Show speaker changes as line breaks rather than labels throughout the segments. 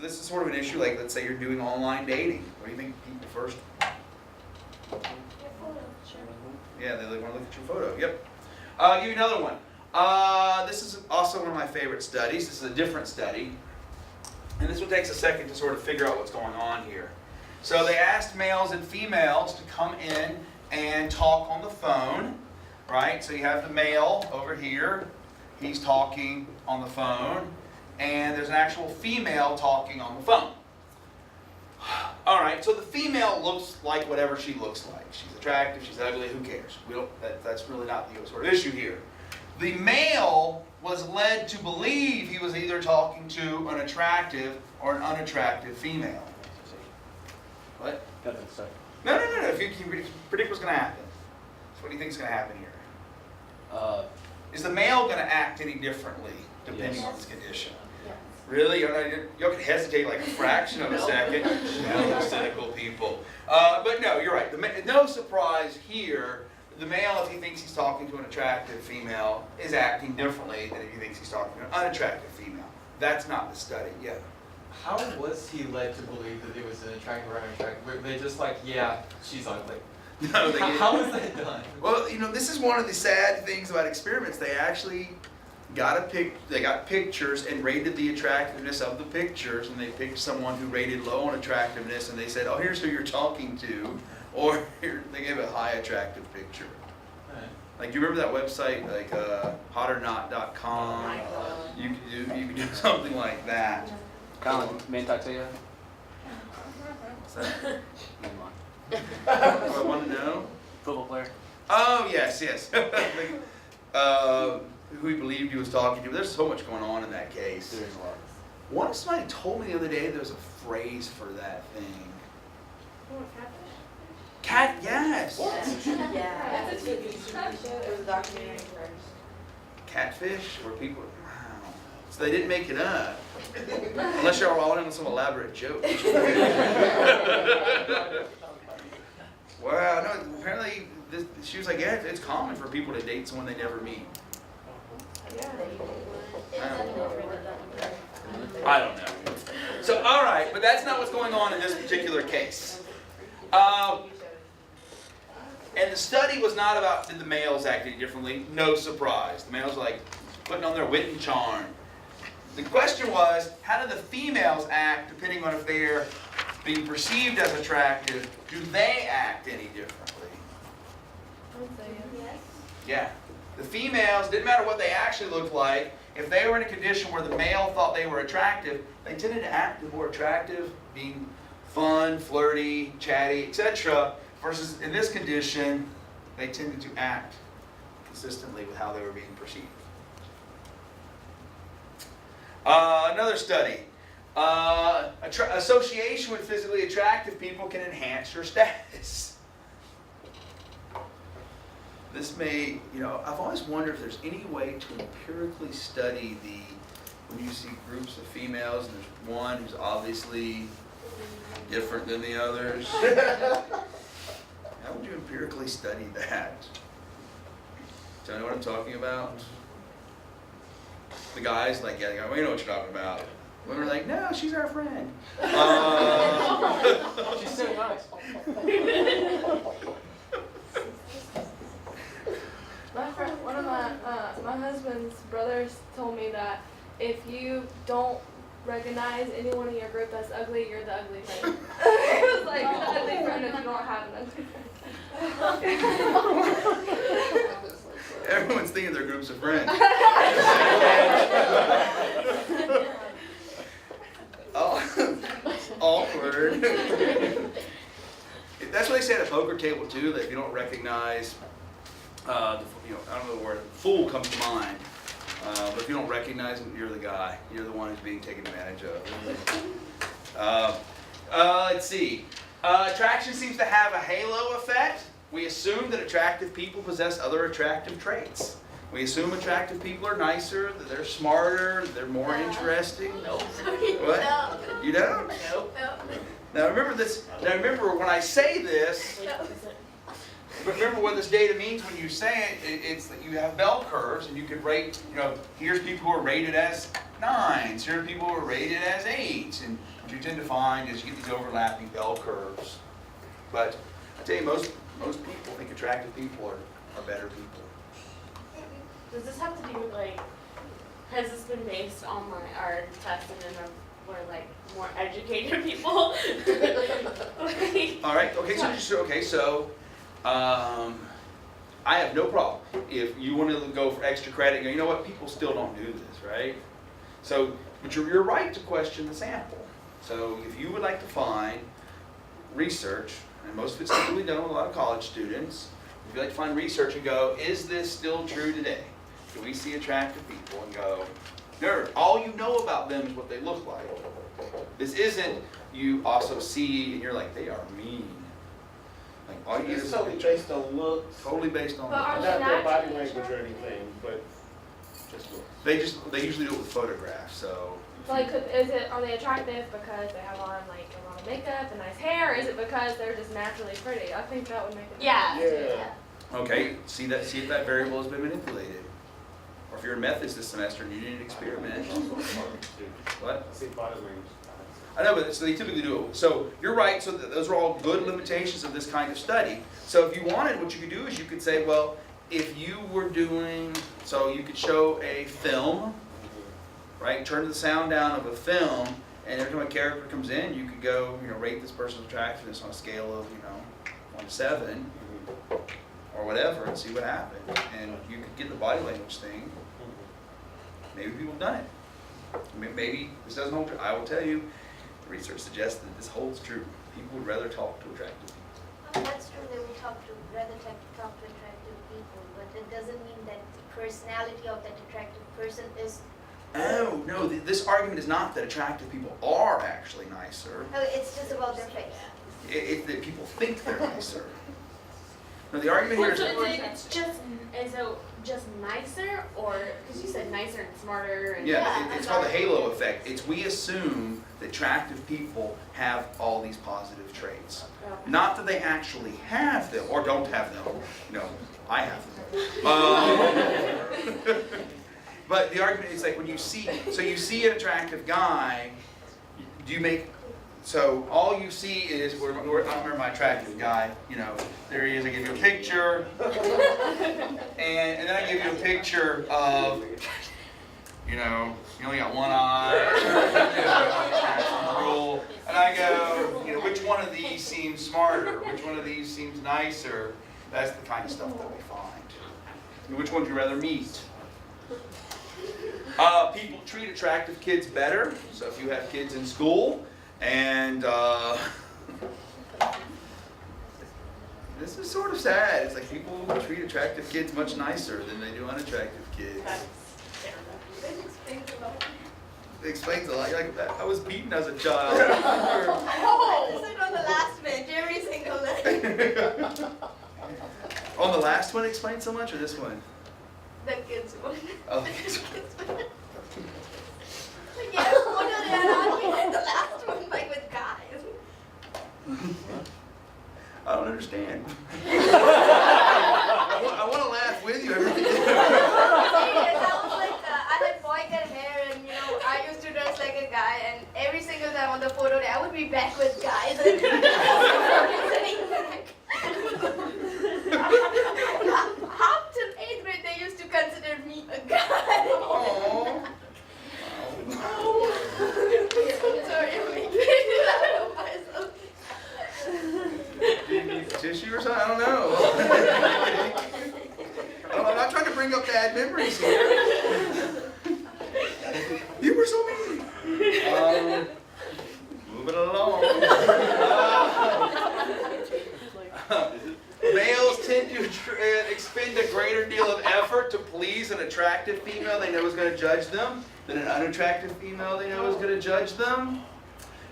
So this is sort of an issue, like let's say you're doing online dating. What do you think people first? Yeah, they want to look at your photo. Yep. I'll give you another one. This is also one of my favorite studies. This is a different study. And this one takes a second to sort of figure out what's going on here. So they asked males and females to come in and talk on the phone, right? So you have the male over here. He's talking on the phone. And there's an actual female talking on the phone. All right, so the female looks like whatever she looks like. She's attractive, she's ugly, who cares? That's really not the sort of issue here. The male was led to believe he was either talking to an attractive or an unattractive female. What?
Nothing to say.
No. If you can predict what's going to happen. So what do you think is going to happen here? Is the male going to act any differently depending on this condition? Really? You can hesitate like a fraction of a second. Cynical people. But no, you're right. No surprise here. The male, if he thinks he's talking to an attractive female, is acting differently than if he thinks he's talking to an unattractive female. That's not the study. Yeah.
How was he led to believe that it was an attractive or unattractive? Were they just like, yeah, she's ugly?
No,
How was that done?
Well, this is one of the sad things about experiments. They actually got pictures and rated the attractiveness of the pictures, and they picked someone who rated low on attractiveness, and they said, oh, here's who you're talking to, or here, they gave a high attractive picture.
Right.
Like, do you remember that website, like hotornot.com? You could do something like that.
Colin, men talk to you?
What's that?
Never mind.
Do I want to know?
Football player?
Oh, yes. Who he believed he was talking to. There's so much going on in that case. Somebody told me the other day there was a phrase for that thing. Yes.
Yeah. It's a TV show. It was a documentary.
Catfish, where people. Wow. So they didn't make it up. Unless y'all were all in on some elaborate joke. Wow. No. Apparently, she was like, yeah, it's common for people to date someone they never meet. I don't know. So, all right, but that's not what's going on in this particular case. And the study was not about did the males act any differently. No surprise. The males were like putting on their wit and charm. The question was, how do the females act depending on if they're being perceived as attractive? Do they act any differently?
Yes.
Yeah. The females, didn't matter what they actually looked like, if they were in a condition where the male thought they were attractive, they tended to act more attractive, being fun, flirty, chatty, etc. Versus in this condition, they tended to act consistently with how they were being perceived. Another study. Association with physically attractive people can enhance your status. This may, I've always wondered if there's any way to empirically study when you see groups of females and there's one who's obviously different than the others. How would you empirically study that? Do you know what I'm talking about? The guys like, yeah, we know what you're talking about. Women are like, no, she's our friend.
She's so nice.
One of my husband's brothers told me that if you don't recognize anyone in your group that's ugly, you're the ugly friend. It was like the ugly friend if you don't have an ugly friend.
Everyone's thinking their groups of friends. Oh, awkward. That's what they say at a poker table too. That if you don't recognize, I don't know the word. Fool comes to mind. But if you don't recognize him, you're the guy. You're the one who's being taken advantage of. Let's see. Attraction seems to have a halo effect. We assume that attractive people possess other attractive traits. We assume attractive people are nicer, that they're smarter, that they're more interesting. Nope. What?
No.
You don't?
Nope.
Now remember this. Now remember when I say this. But remember what this data means when you say it. It's that you have bell curves, and you can rate. Here's people who are rated as 9s. Certain people are rated as 8s. And what you tend to find is you get these overlapping bell curves. But I tell you, most people think attractive people are better people.
Does this have to do with like, has this been based on our testament of we're like more educated people? Like,
All right. Okay. So, I have no problem if you want to go for extra credit. And go, you know what? People still don't do this, right? So, but you're right to question the sample. So, if you would like to find research, and most of it's typically done with a lot of college students, if you like to find research and go, is this still true today? Do we see attractive people and go, nerd, all you know about them is what they look like. This isn't you also see and you're like, they are mean. Like all you
It's
is
totally based on looks,
totally based on
But are
not
they
their body
naturally
language or
attractive?
anything, but
just looks. They usually do it with photographs, so.
So like, are they attractive because they have on like a lot of makeup and nice hair, or is it because they're just naturally pretty? I think that would make a
yeah.
yeah.
Okay, see if that variable has been manipulated. Or if you're in methods this semester and you need an experiment. What?
I see body language.
I know, but so they typically do it. So you're right, so those are all good limitations of this kind of study. So if you wanted, what you could do is you could say, well, if you were doing, so you could show a film, right? Turn the sound down of a film, and every time a character comes in, you could go, rate this person's attractiveness on a scale of, 1 to 7, or whatever, and see what happened. And you could get the body language thing. Maybe people have done it. Maybe this doesn't hold true. I will tell you, research suggests that this holds true. People would rather talk to attractive people.
That's true, they would rather talk to attractive people, but it doesn't mean that the personality of that attractive person is.
Oh, no, this argument is not that attractive people are actually nicer.
Oh, it's just about their face.
It's that people think they're nicer. No, the argument here
So
is...
it's just nicer, or because you said nicer and smarter and
Yeah, it's called the halo effect. It's we assume that attractive people have all these positive traits. Not that they actually have them, or don't have them. I have them. But the argument is like when you see an attractive guy, so all you see is, I remember my attractive guy, there he is, I give you a picture, and then I give you a picture of, you only got one eye, and I go, which one of these seems smarter, which one of these seems nicer? That's the kind of stuff that we find. Which one would you rather meet? People treat attractive kids better, so if you have kids in school, and this is sort of sad. It's like people treat attractive kids much nicer than they do unattractive kids. It explains a lot. You're like, I was beaten as a child.
Oh, sit on the last bench every single day.
On the last one explained so much, or this one?
The kids one.
Oh.
The kids one. Yes, one of them argued the last one, like with guys.
I don't understand. I want to laugh with you.
Serious, I was like, I had boy cut hair, and I used to dress like a guy, and every single time on the photo day, I would be back with guys. And sitting back. Up till 8th grade, they used to consider me a guy.
Aww.
Sorry, I'm making it out of myself.
Do you need tissue or something? I don't know. I'm not trying to bring up bad memories here. You were so mean. Moving along. Males tend to expend a greater deal of effort to please an attractive female they know is going to judge them than an unattractive female they know is going to judge them.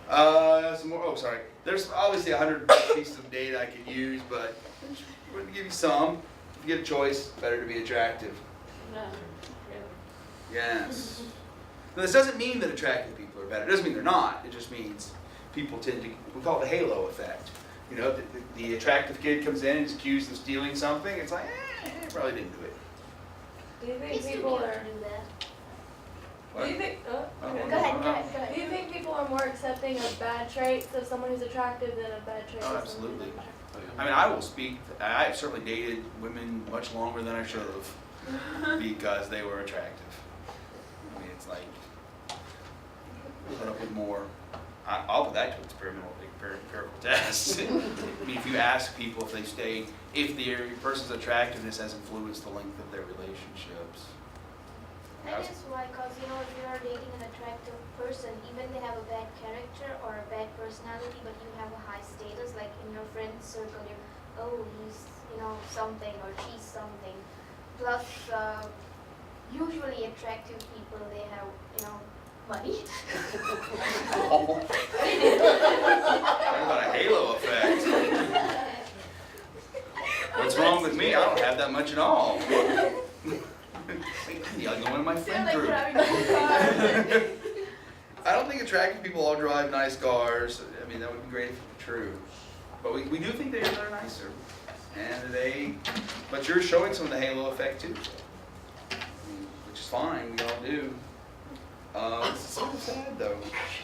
Some more. Oh, sorry. There's obviously 100 pieces of data I could use, but I'm going to give you some. If you get a choice, better to be attractive.
No,
Yes. Now, this doesn't mean that attractive people are better. It doesn't mean they're not. It just means people tend to, we call it the halo effect. The attractive kid comes in and is accused of stealing something. It's like, probably didn't do it.
Do you
They
think
still
people
be able
are?
to do that.
Do you think? thing of bad traits of someone who's attractive than a bad trait
Oh,
of someone who's
absolutely.
unattractive.
I mean, I will speak, I've certainly dated women much longer than I should have because they were attractive. I mean, it's like, put up with more. I'll put that to experimental, empirical tests. I mean, if you ask people if they stay, if the person's attractiveness has influenced the length of their relationships.
That is why, because if you are dating an attractive person, even they have a bad character or a bad personality, but you have a high status, like in your friend circle, he's something or she's something. Plus, usually attractive people, they have money.
Talk about a halo effect. What's wrong with me? I don't have that much at all. The other one in my friend
Like
group.
driving a car.
I don't think attractive people all drive nice cars. I mean, that would be great if it were true. But we do think they're nicer. But you're showing some of the halo effect too. I mean, which is fine, we all do. It's so sad though.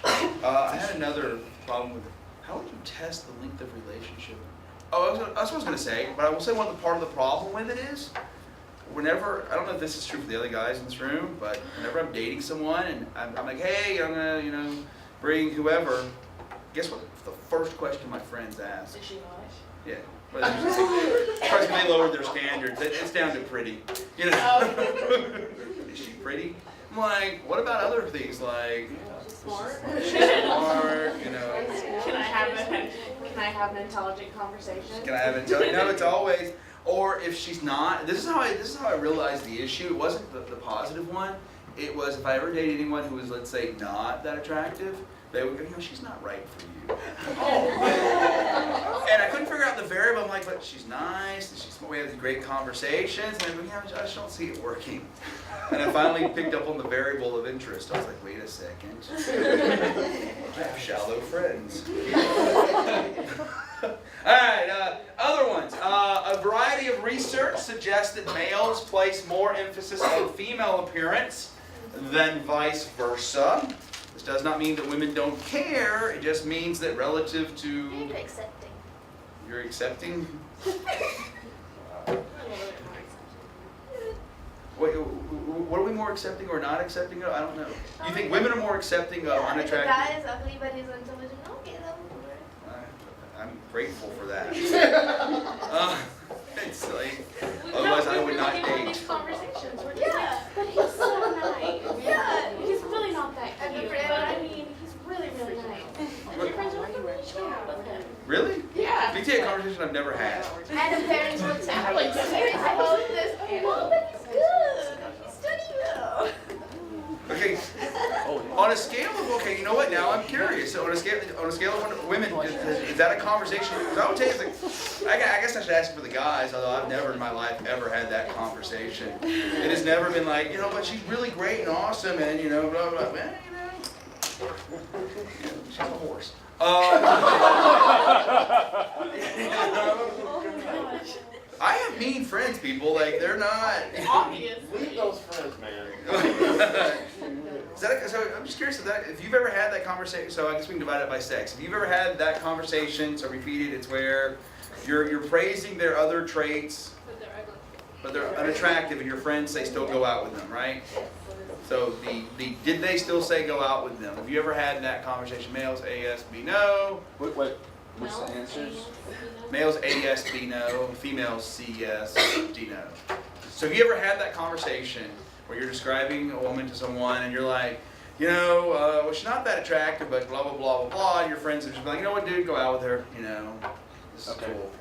I had another problem with, how would you test the length of relationship? Oh, that's what I was going to say, but I will say part of the problem with it is, whenever, I don't know if this is true for the other guys in this room, but whenever I'm dating someone and I'm like, hey, I'm going to, bring whoever, guess what? The first question my friends ask.
Is she Irish?
Yeah. But it's they lowered their standards. It's down to pretty. Is she pretty? I'm like, what about other things like
Smart?
she's smart,
Can I have an intelligent conversation?
Can I have it? No, it's always. Or if she's not, this is how I realized the issue. It wasn't the positive one. It was if I ever dated anyone who was, let's say, not that attractive, they would go, she's not right for you. And I couldn't figure out the variable. I'm like, but she's nice, and we have great conversations, and I just don't see it working. And I finally picked up on the variable of interest. I was like, wait a second. I have shallow friends. Alright, other ones. A variety of research suggests that males place more emphasis on female appearance than vice versa. This does not mean that women don't care, it just means that relative to...
You're accepting.
You're accepting? Wait, what are we more accepting or not accepting of? I don't know. You think women are more accepting of
Yeah, if the
unattractive?
guy is ugly but he's intelligent, okay, that would work.
I'm grateful for that. It's like, otherwise I would not
We
date.
these conversations. We're just
Yeah.
like, but he's so nice.
Yeah.
He's really not that
And the
cute,
friend-
but I mean, he's really, really nice. And your friends are like, I'm really chat with him.
Really?
Yeah.
BT, a conversation I've never had.
And the parents will tell
Like,
you, I hope this, oh, but he's good. He's studying well.
Okay, on a scale of, okay, you know what, now I'm curious. So on a scale of women, is that a conversation? Because I would tell you, I guess I should ask for the guys, although I've never in my life ever had that conversation. It has never been like, but she's really great and awesome and, blah, blah, blah. Well, she's a horse. I have mean friends, people. Like, they're not.
Obvious.
Leave those friends, man.
So I'm just curious if you've ever had that conversation. So I guess we can divide it by sex. If you've ever had that conversation, so repeated, it's where you're praising their other traits,
But they're ugly.
but they're unattractive, and your friends say still go out with them, right? So did they still say go out with them? Have you ever had that conversation? Males A, yes, B, no.
What's the answers?
Males A, yes, B, no. Females C, yes, D, no. So have you ever had that conversation where you're describing a woman to someone and you're like, well, she's not that attractive, but blah, blah, blah, blah, blah, and your friends are just like, you know what, dude, go out with her, this is
Okay.
cool.